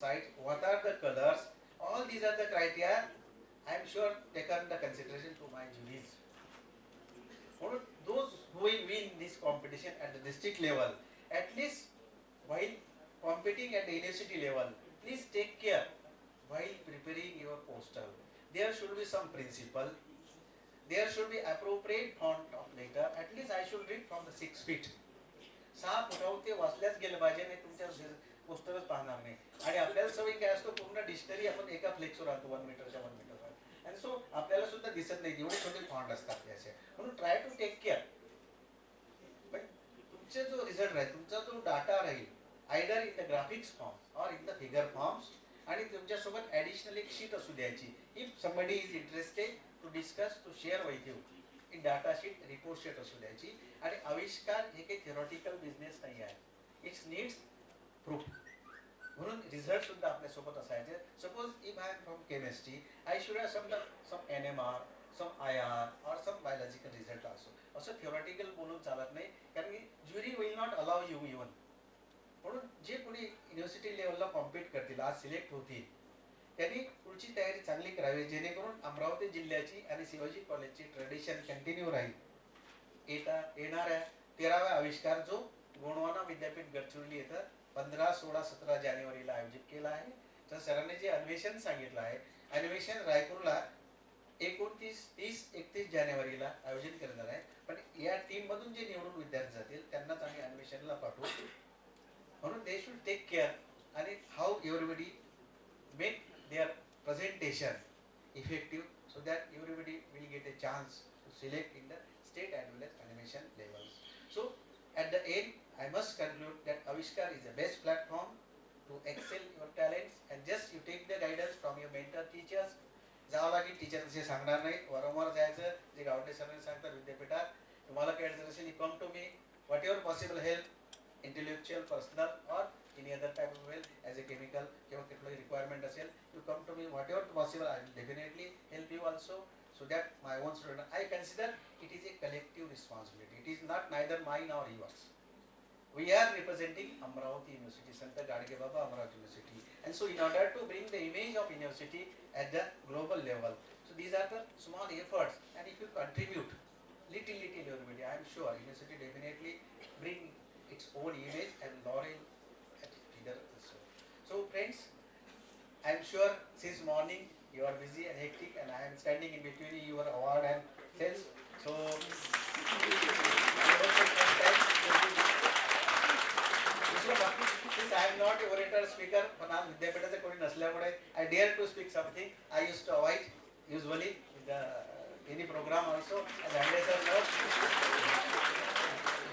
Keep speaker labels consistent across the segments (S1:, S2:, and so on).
S1: site, what are the colors, all these are the criteria I am sure taken the consideration to my juries. For those who will win this competition at the district level, at least while competing at the university level, please take care while preparing your poster. There should be some principle, there should be appropriate font of letter, at least I should read from the 6 feet. 6 फुटावर ते वाचल्याच गेलं पाहिजे, नाही तुमच्या पोस्टरच पाहणार नाही. आणि आपल्याला सवय काय असतो, पूर्ण डिक्शनरी आपण एका फ्लेक्सवर राहतो 1 मीटरच्या 1 मीटरवर, आणि सो आपल्याला सुद्धा दिसत नाही एवढे छोटे फॉन्ट असतात त्याचे. म्हणून ट्राय टू टेक केअर. पण तुमचा जो रिझल्ट राहील, तुमचा जो data Raheel, either in the graphics form और इन द फिगर फॉर्म्स, आणि तुमच्यासोबत ॲडिशनल एक शीट असू द्यायची. If somebody is interested to discuss, to share with you, in data sheet, report sheet असू द्यायची. आणि आविष्कार हे काही थिअरॉटिकल बिझनेस नाही आहे, इट्स नीड्स प्रूफ. म्हणून रिझल्ट सुद्धा आपल्यासोबत असायचे. Suppose if I am from chemistry, I should have some NMR, some IR और सम बायोलॉजिकल रिझल्ट असो. असं थिओरॉटिकल बोलून चालत नाही, कारण की jury will not allow you even. म्हणून जे कोणी युनिव्हर्सिटी लेवलला कॉम्पीट करतील, आज सिलेक्ट होतील, त्यांनी पुढची तयारी चांगली करावी, जेणेकरून अमरावती जिल्ह्याची आणि शिवाजी कॉलेजची ट्रेडिशन कंटिन्यू राहील. येणाऱ्या 13वा आविष्कार जो गोंडवाना विद्यापीठ गडचिरोली येथे 15, 16, 17 जानेवारीला आयोजित केला आहे. तर सरांनी जे अन्वेषण सांगितलं आहे, अन्वेषण रायपूरला 29, 30, 31 जानेवारीला आयोजित करणार आहे. पण या टीम मधून जे निवडून विद्यार्थी जातील त्यांनाच आम्ही अन्वेषणला पाठवू. म्हणून दे शुड टेक केअर आणि how everybody make their presentation effective, so that everybody will get a chance to select in the state as well as animation levels. So at the end, I must conclude that Avishkar is the best platform to excel your talents, and just you take the guidance from your mentor teachers. जावं लागेल, teacher तसे सांगणार नाही, वारंवार जायचं. जे गावडे सरांनी सांगतात विद्यापीठात, तुम्हाला काही अडचण असेल, come to me, whatever possible help, intellectual, personal or any other type of help, as a chemical किंवा कुठली requirement असेल, you come to me, whatever possible, I will definitely help you also, so that my own student, I consider it is a collective responsibility. It is not neither mine or yours. We are representing Amravati University, Sant Gadge Baba Amravati University, and so in order to bring the image of university at the global level, so these are the small efforts, and if you contribute little everybody, I am sure university definitely bring its own image and laurel at figure also. So friends, I am sure since morning you are busy and hectic, and I am standing in between your award and sales. So since I am not a orator speaker, पण आज विद्यापीठाचे कोणी नसल्यामुळे I dare to speak something I used to avoid usually in the any program also, and sir knows.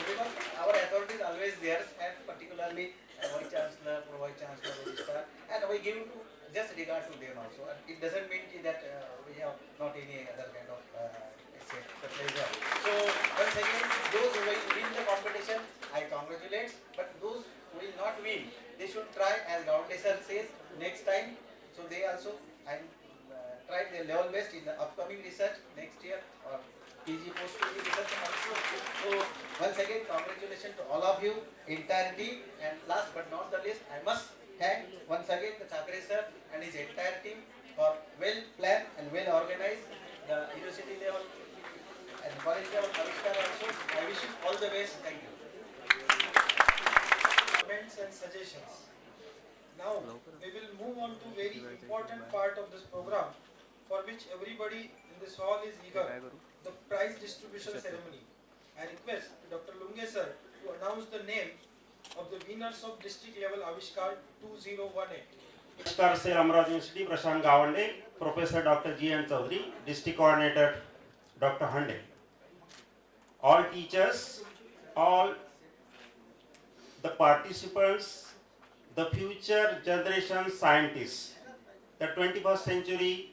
S1: Because our authority is always there, and particularly Vice Chancellor, Pro Vice Chancellor, Registrar, and we give to just regard to them also. And it doesn't mean that we have not any other kind of pleasure. So once again, those who will win the competition, I congratulate. But those who will not win, they should try, as Gaunde sir says, next time. So they also try their level best in the upcoming research next year or PG post PG research also. So once again, congratulations to all of you, entire team, and last but not the least, I must thank once again the Thakre sir and his entire team for well planned and well organized the university level and college level Avishkar also. I wish you all the best. Thank you.
S2: Comments and suggestions. Now we will move on to very important part of this program, for which everybody in this hall is eager, the prize distribution ceremony. I request Dr. Lunge sir to announce the name of the winners of district level Avishkar 2018.
S3: Avishkar Sale Amravati University, Prashant Gawande, Professor Dr. G.N. Chaudhary, District Coordinator Dr. Hande. All teachers, all the participants, the future generation scientists, the 21st century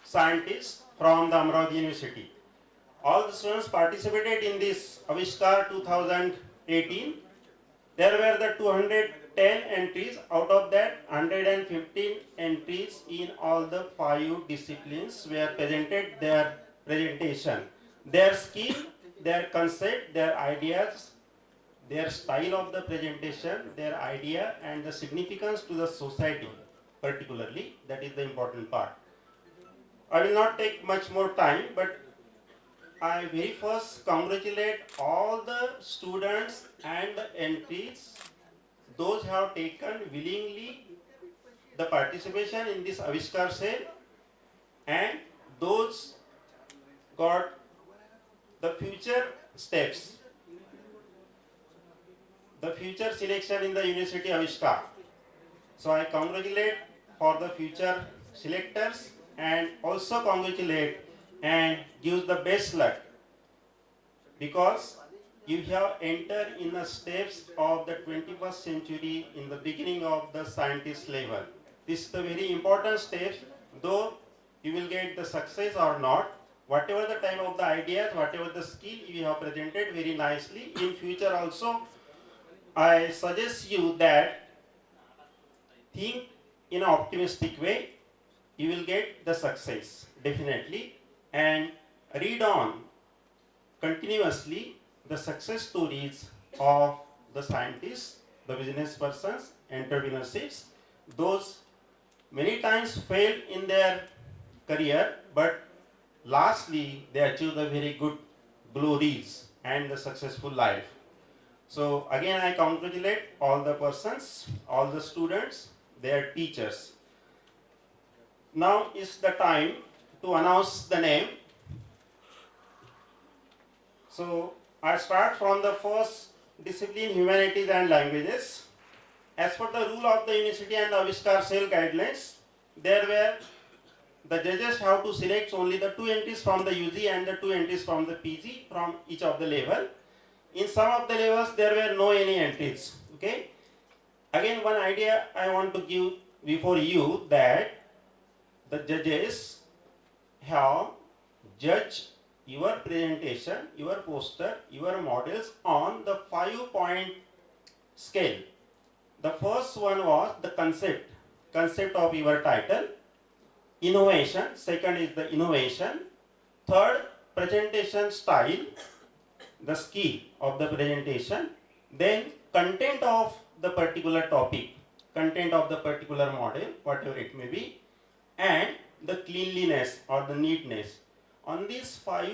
S3: scientists from the Amravati University. All the students participated in this Avishkar 2018. There were the 210 entries. Out of that, 115 entries in all the 5 disciplines were presented their presentation. Their skill, their concept, their ideas their style of the presentation, their idea and the significance to the society particularly. That is the important part. I will not take much more time, but I very first congratulate all the students and the entries, those who have taken willingly the participation in this Avishkar sale, and those got the future steps, the future selection in the University Avishkar. So I congratulate for the future selectors and also congratulate and give the best luck, because you have entered in the steps of the 21st century in the beginning of the scientist level. This is the very important steps, though you will get the success or not, whatever the time of the ideas, whatever the skill you have presented very nicely, in future also I suggest you that think in an optimistic way, you will get the success definitely, and read on continuously the success stories of the scientists, the business persons, entrepreneurships, those many times failed in their career, but lastly they achieve the very good glories and the successful life. So again I congratulate all the persons, all the students, their teachers. Now is the time to announce the name. So I start from the first discipline, humanities and languages. As per the rule of the university and the Avishkar Cell guidelines, there were the judges have to select only the 2 entries from the UG and the 2 entries from the PG from each of the level. In some of the levels there were no any entries. Okay. Again, one idea I want to give before you, that the judges have judged your presentation, your poster, your models on the 5-point scale. The first one was the concept of your title, innovation, second is the innovation, third presentation style, the skill of the presentation, then content of the particular topic, content of the particular model, whatever it may be, and the cleanliness or the neatness. On these 5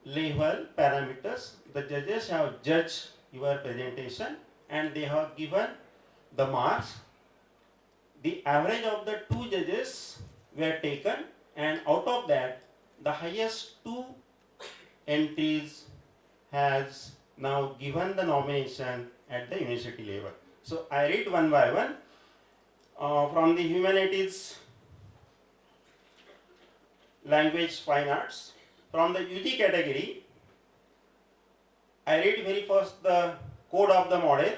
S3: level parameters, the judges have judged your presentation and they have given the marks. The average of the 2 judges were taken, and out of that the highest 2 entries has now given the nomination at the university level. So I read one by one. From the humanities, language, fine arts. From the UG category, I read very first the code of the model,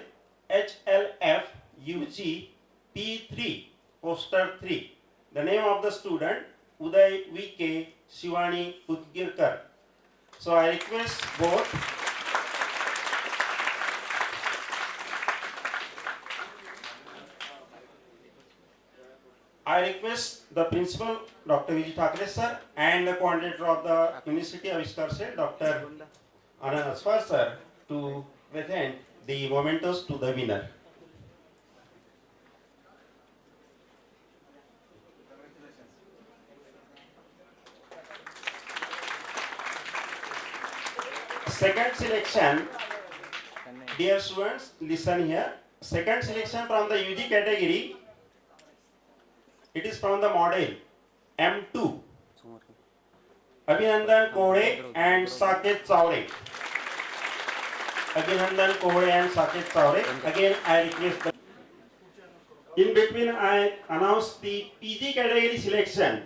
S3: HLF UG P3, poster 3. The name of the student, Uday VK Shivani Udgirkar. So I request both the principal, Dr. Vijay Thakre sir, and the coordinator of the University Avishkar sir, Dr. Anand Asfar sir, to present the mementos to the winner. Second selection, dear students, listen here. Second selection from the UG category, it is from the model M2. Abhinandan Kohde and Saket Chawde. Abhinandan Kohde and Saket Chawde. Again, I request the. In between, I announce the PG category selection.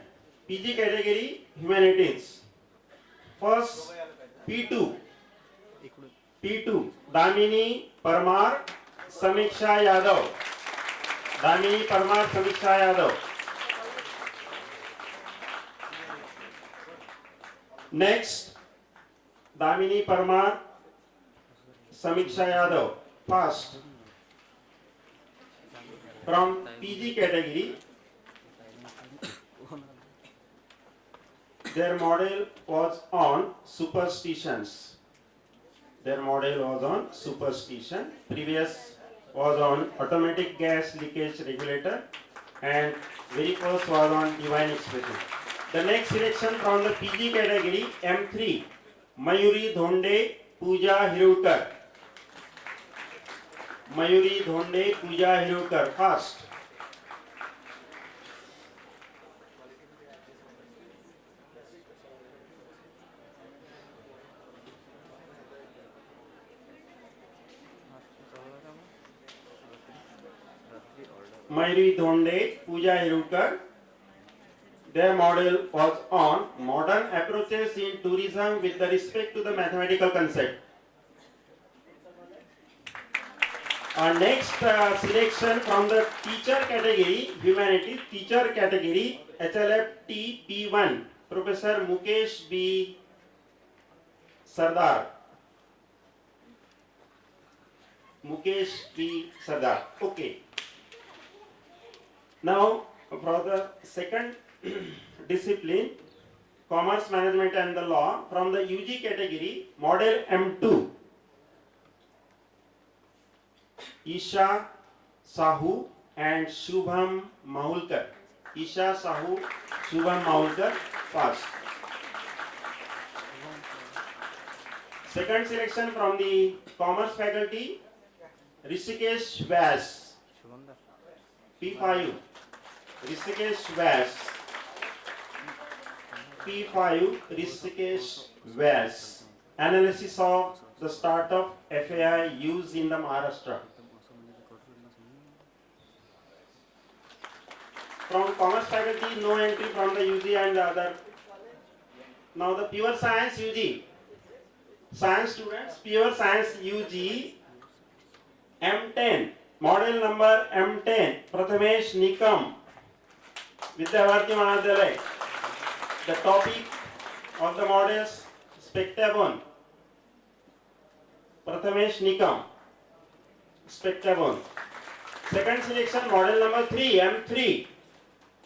S3: PG category humanities. First, P2. P2, Damini Parmar, Samiksha Yadav. Damini Parmar, Samiksha Yadav. Next, Damini Parmar, Samiksha Yadav. First, from PG category, their model was on superstitions. Their model was on superstition. Previous was on automatic gas leakage regulator, and very first was on divine expression. The next selection from the PG category M3, Mayuri Dhonde, Pooja Hirukar. Mayuri Dhonde, Pooja Hirukar. First. Mayuri Dhonde, Pooja Hirukar. Their model was on modern approaches in tourism with the respect to the mathematical concept. Our next selection from the teacher category, humanities teacher category, HLFT P1, Professor Mukesh B. Sardar. Mukesh B. Sardar. Okay. Now, for the second discipline, commerce management and the law, from the UG category, model M2, Isha Sahu and Shubham Mahulkar. Isha Sahu, Shubham Mahulkar, first. Second selection from the commerce faculty, Rishikesh Vyas, P5. Rishikesh Vyas, P5, Rishikesh Vyas. Analysis of the startup FAI used in the Maharashtra. From commerce faculty, no entry from the UG and the other. Now the pure science UG. Science students, pure science UG, M10, model number M10, Prathamesh Nikam, Vidyavarti Mahavidyalaya. The topic of the models, Spectabon, Prathamesh Nikam, Spectabon. Second selection, model number 3, M3,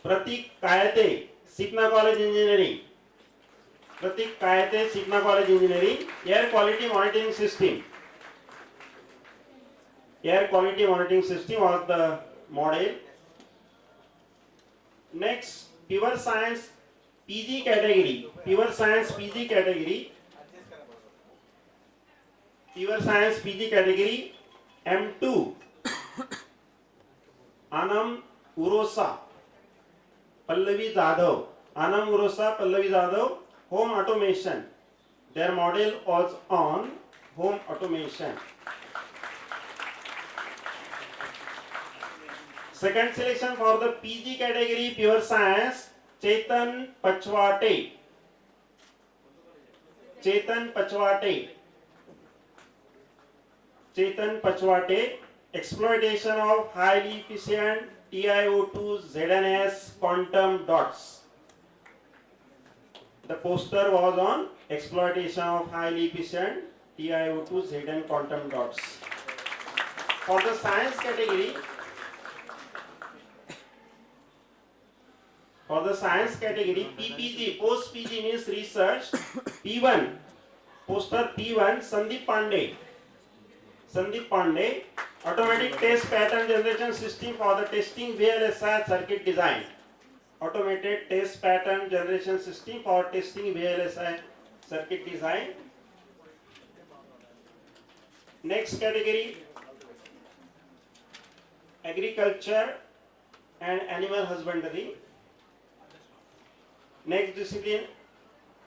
S3: Pratik Kayate, Sikna College Engineering. Pratik Kayate, Sikna College Engineering, Air Quality Monitoring System. Air Quality Monitoring System was the model. Next, Pure Science PG category. Pure Science PG category. Pure Science PG category M2, Anam Urosa, Pallavi Jadhav. Anam Urosa, Pallavi Jadhav, home automation. Their model was on home automation. Second selection for the PG category Pure Science, Chetan Pachwate. Chetan Pachwate. Chetan Pachwate, exploitation of highly efficient TiO2 ZNS quantum dots. The poster was on exploitation of highly efficient TiO2 ZN quantum dots. For the science category, PPG, post PG means research, P1, poster P1, Sandeep Pandey, automatic test pattern generation system for the testing VLSI circuit design. Automated test pattern generation system for testing VLSI circuit design. Next category, agriculture and animal husbandry. Next discipline,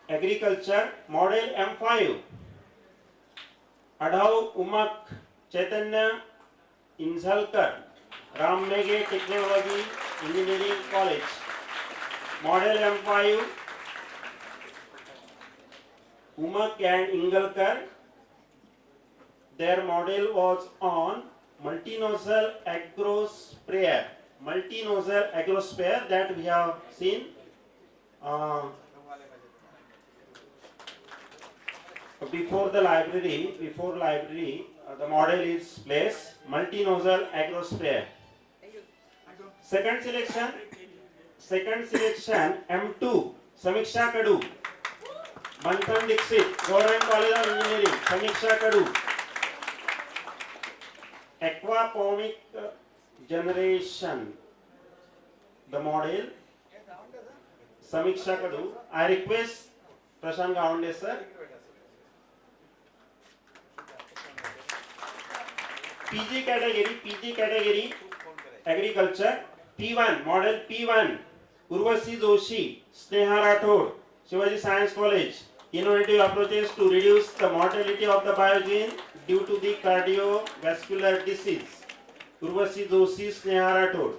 S3: agriculture, model M5, Adhav Umak Chaitanya Inzalkar, Rammege Technology Engineering College. Model M5, Umak and Ingalkar. Their model was on multi-nozzle agro sprayer. Multi-nozzle agro sprayer that we have seen. Before library, the model is placed, multi-nozzle agro sprayer. Second selection, M2, Samiksha Kadu. Manthan Dixit, Government College of Engineering, Samiksha Kadu. Aquaponic generation, the model, Samiksha Kadu. I request Prashant Gawande sir. PG category, agriculture, P1, model P1, Urvashi Joshi, Sneha Rathod, Shivaji Science College. Innovative approaches to reduce the mortality of the biogene due to the cardiovascular disease. Urvashi Joshi, Sneha Rathod.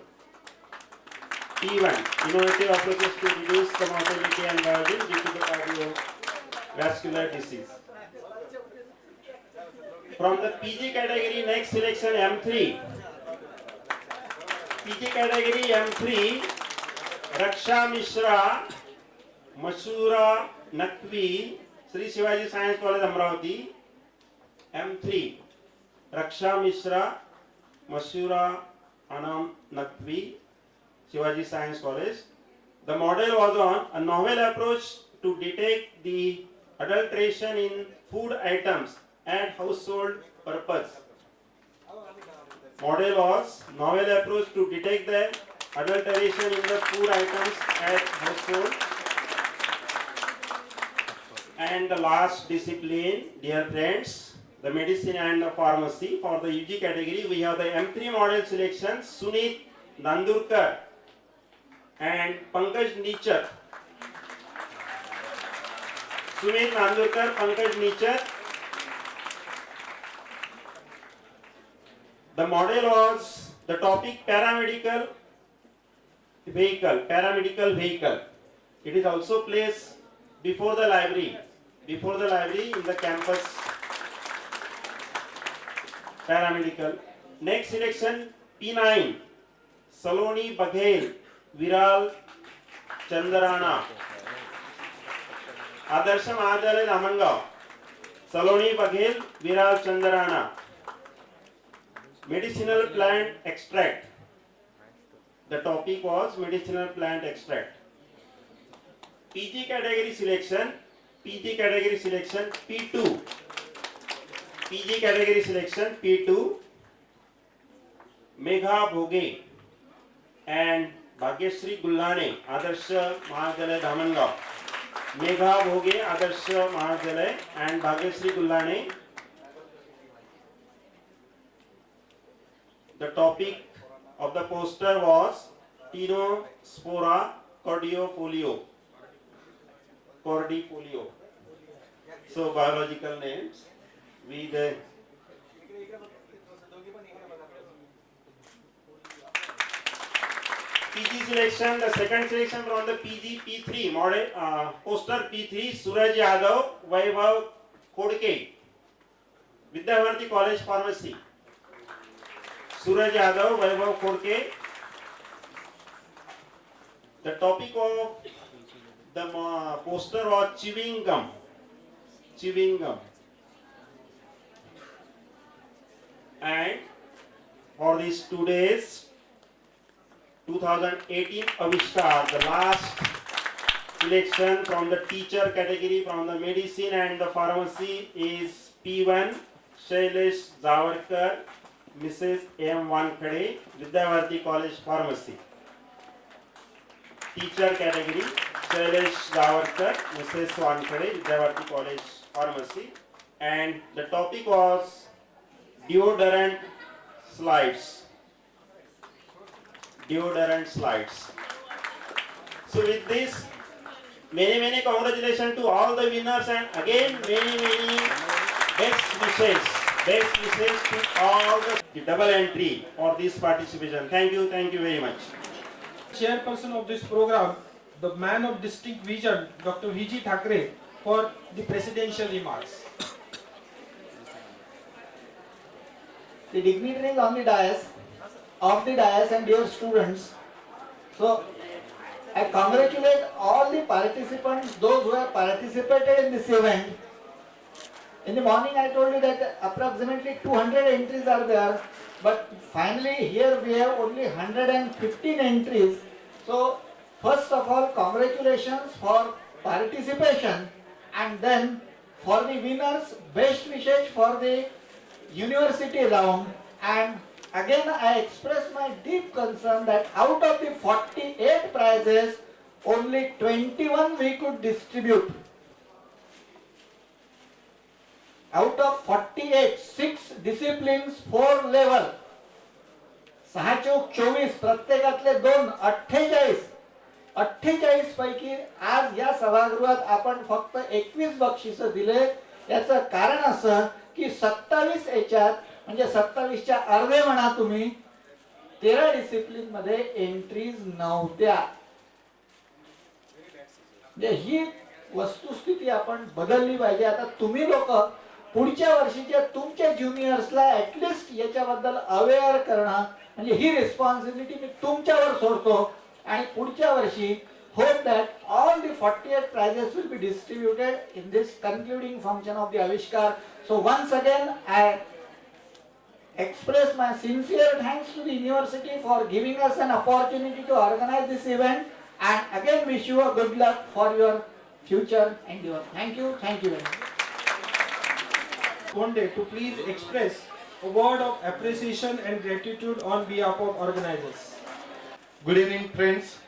S3: P1, innovative approaches to reduce the mortality and biogene due to the cardiovascular disease. From the PG category, next selection M3. PG category M3, Raksha Mishra, Mashura Nakvi, Sri Shivaji Science College, Amravati. M3, Raksha Mishra, Mashura Anam Nakvi, Shivaji Science College. The model was on a novel approach to detect the adulteration in food items and household purpose. Model was novel approach to detect the adulteration in the food items and household. And the last discipline, dear friends, the medicine and the pharmacy. For the UG category, we have the M3 model selection, Sunit Nandurkar and Pankaj Nichar. Sunit Nandurkar, Pankaj Nichar. The model was the topic paramedical vehicle. It is also placed before the library in the campus. Paramedical. Next selection P9, Saloni Baghel, Viral Chandarana, Adarsha Mahavidyalaya Damangaon. Saloni Baghel, Viral Chandarana. Medicinal plant extract. The topic was medicinal plant extract. PG category selection P2. PG category selection P2. Megha Bhoge and Bhagyashree Gullane, Adarsha Mahavidyalaya Damangaon. Megha Bhoge, Adarsha Mahavidyalaya and Bhagyashree Gullane. The topic of the poster was Tinospora cordifolio. So biological names with PG selection. The second selection from the PG P3 model poster P3, Suraj Yadav, Vaibhav Kodke, Vidyavarti College Pharmacy. Suraj Yadav, Vaibhav Kodke. The topic of the poster was chewing gum. And for these 2 days, 2018 Avishkar, the last selection from the teacher category from the medicine and the pharmacy is P1, Shailesh Zavarkar, Mrs. M. Wankhede, Vidyavarti College Pharmacy. Teacher category, Shailesh Zavarkar, Mrs. Wankhede, Vidyavarti College Pharmacy. And the topic was deodorant slides. So with this, many congratulations to all the winners, and again many best wishes to all the double entry for this participation. Thank you very much.
S2: Chairperson of this program, the man of distinct vision, Dr. V.G. Thackeray, for the presidential remarks.
S4: The dignitaries on the dais, and dear students. So, I congratulate all the participants, those who have participated in this event. In the morning I told you that approximately 200 entries are there, but finally here we have only 115 entries. So, first of all, congratulations for participation, and then for the winners, best wishes for the university round. And again I express my deep concern that out of the 48 prizes, only 21 we could distribute. Out of 48, 6 disciplines, 4 level. 6 चौक 24, प्रत्येकातले 2, 48. 48 पैकी आज या सभागृहात आपण फक्त 21 बक्षीस दिले. याचं कारण असं की 27 याच्यात म्हणजे 27 च्या अर्धे म्हणा तुम्ही 13 डिसिप्लिन मध्ये एंट्रीज नव्हत्या. म्हणजे ही वस्तुस्थिती आपण बदलली पाहिजे. आता तुम्ही लोक पुढच्या वर्षीच्या तुमच्या ज्युनियर्सला ऍटलिस्ट याच्याबद्दल अवेअर करणं म्हणजे ही रिस्पॉन्सिबिलिटी मी तुमच्यावर सोडतो. आणि पुढच्या वर्षी hope that all the 48 prizes will be distributed in this concluding function of the Avishkar. So once again I express my sincere thanks to the university for giving us an opportunity to organize this event, and again wish you a good luck for your future endeavor. Thank you very much.
S2: One day to please express a word of appreciation and gratitude on behalf of organizers.
S5: Good evening, friends.